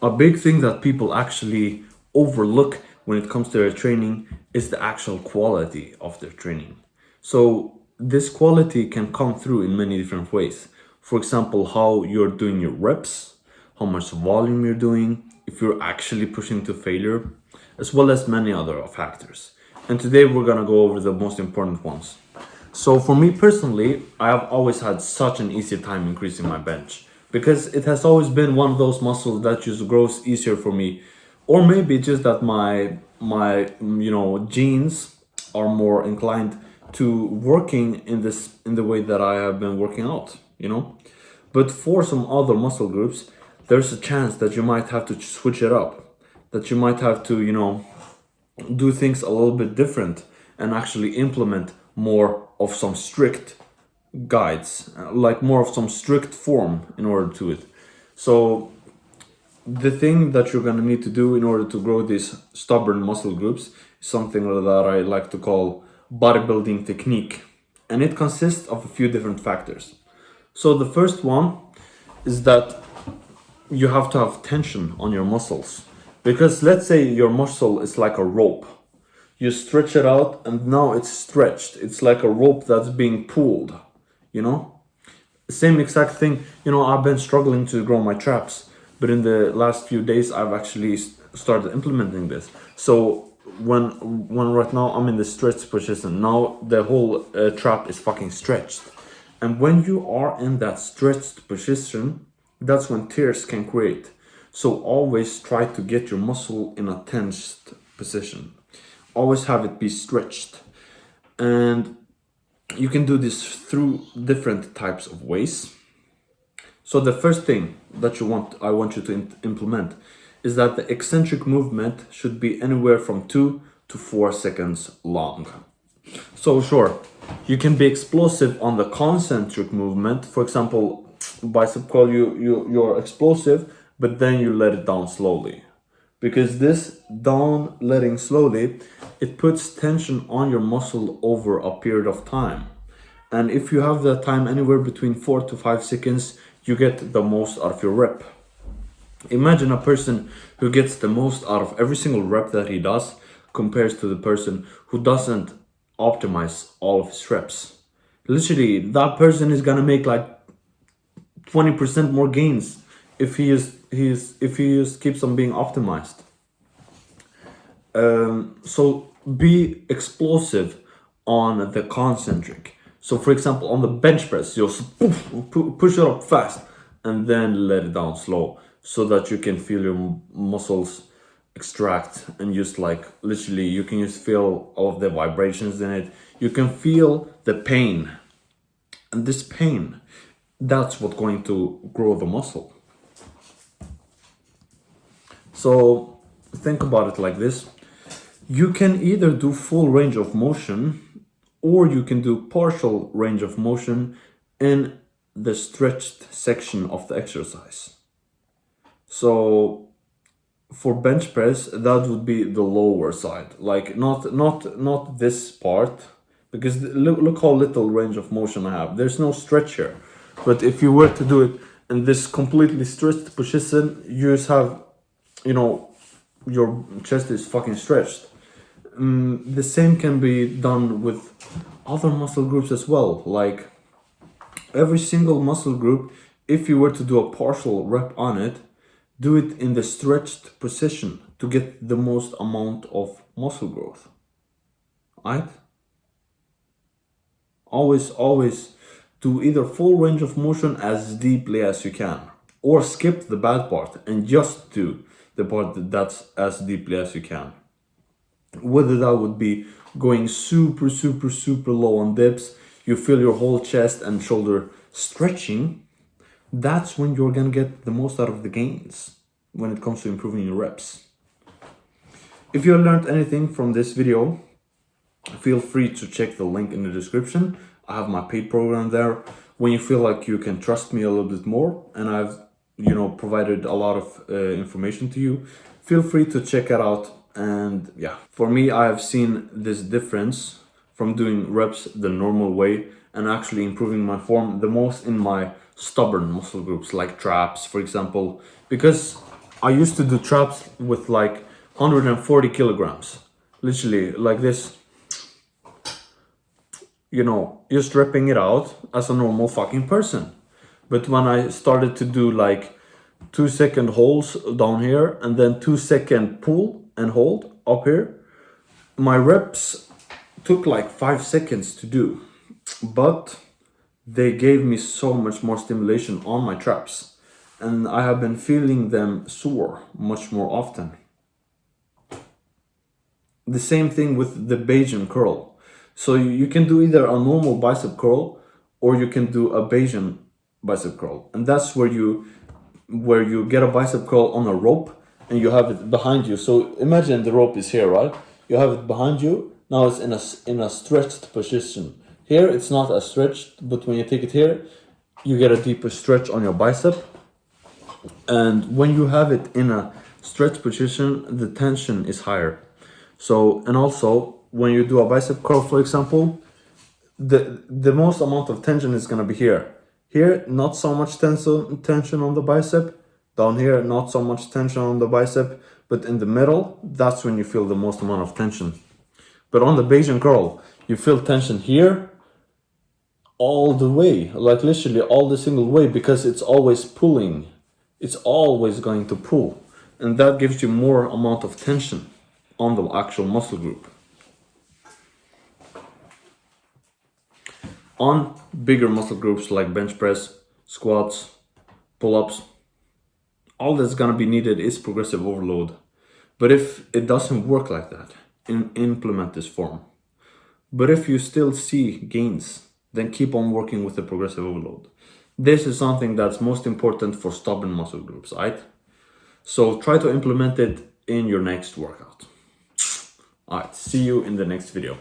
A big thing that people actually overlook when it comes to their training is the actual quality of their training. So this quality can come through in many different ways. For example, how you're doing your reps, how much volume you're doing, if you're actually pushing to failure, as well as many other factors. And today we're gonna go over the most important ones. So for me personally, I have always had such an easy time increasing my bench because it has always been one of those muscles that just grows easier for me, or maybe just that my genes are more inclined to working in the way that I have been working out. But for some other muscle groups, there's a chance that you might have to switch it up, that you might have to do things a little bit different and actually implement more of some strict guides, like more of some strict form in order to it. So the thing that you're gonna need to do in order to grow these stubborn muscle groups is something that I like to call bodybuilding technique. And it consists of a few different factors. So the first one is that you have to have tension on your muscles. Because let's say your muscle is like a rope. You stretch it out and now it's stretched. It's like a rope that's being pulled, you know? Same exact thing, I've been struggling to grow my traps, but in the last few days I've actually started implementing this. So when right now I'm in the stretched position, now the whole trap is fucking stretched. And when you are in that stretched position, that's when tears can create. So always try to get your muscle in a tensed position. Always have it be stretched. And you can do this through different types of ways. So the first thing that I want you to implement is that the eccentric movement should be anywhere from 2 to 4 seconds long. So sure, you can be explosive on the concentric movement. For example, bicep curl, you're explosive, but then you let it down slowly. Because this down letting slowly, it puts tension on your muscle over a period of time. And if you have the time anywhere between 4 to 5 seconds, you get the most out of your rep. Imagine a person who gets the most out of every single rep that he does compares to the person who doesn't optimize all of his reps. Literally, that person is gonna make like 20% more gains if he just keeps on being optimized. So be explosive on the concentric. So for example, on the bench press, you push it up fast and then let it down slow so that you can feel your muscles extract and just like literally you can just feel all of the vibrations in it. You can feel the pain. And this pain, that's what's going to grow the muscle. So think about it like this. You can either do full range of motion or you can do partial range of motion in the stretched section of the exercise. So for bench press, that would be the lower side, like not this part, because look how little range of motion I have. There's no stretch here. But if you were to do it in this completely stretched position, you just have, your chest is fucking stretched. The same can be done with other muscle groups as well. Like every single muscle group, if you were to do a partial rep on it, do it in the stretched position to get the most amount of muscle growth. Right? Always do either full range of motion as deeply as you can, or skip the bad part and just do the part that's as deeply as you can. Whether that would be going super low on dips, you feel your whole chest and shoulder stretching, that's when you're gonna get the most out of the gains when it comes to improving your reps. If you learned anything from this video, feel free to check the link in the description. I have my paid program there. When you feel like you can trust me a little bit more and I've provided a lot of information to you, feel free to check it out. And yeah, for me, I have seen this difference from doing reps the normal way and actually improving my form the most in my stubborn muscle groups like traps, for example, because I used to do traps with like 140 kilograms, literally like this, you know, just ripping it out as a normal fucking person. But when I started to do like 2-second holds down here and then 2-second pull and hold up here, my reps took like 5 seconds to do, but they gave me so much more stimulation on my traps, and I have been feeling them sore much more often. The same thing with the Bayesian curl. So you can do either a normal bicep curl or you can do a Bayesian bicep curl, and that's where you get a bicep curl on a rope and you have it behind you. So imagine the rope is here, right? You have it behind you. Now it's in a stretched position. Here it's not as stretched, but when you take it here, you get a deeper stretch on your bicep. And when you have it in a stretched position, the tension is higher. So, and also when you do a bicep curl, for example, the most amount of tension is gonna be here. Here, not so much tension on the bicep. Down here, not so much tension on the bicep. But in the middle, that's when you feel the most amount of tension. But on the Bayesian curl, you feel tension here all the way, like literally all the single way, because it's always pulling. It's always going to pull. And that gives you more amount of tension on the actual muscle group. On bigger muscle groups like bench press, squats, pull-ups, all that's gonna be needed is progressive overload. But if it doesn't work like that, implement this form. But if you still see gains, then keep on working with the progressive overload. This is something that's most important for stubborn muscle groups, right? So try to implement it in your next workout. Alright, see you in the next video.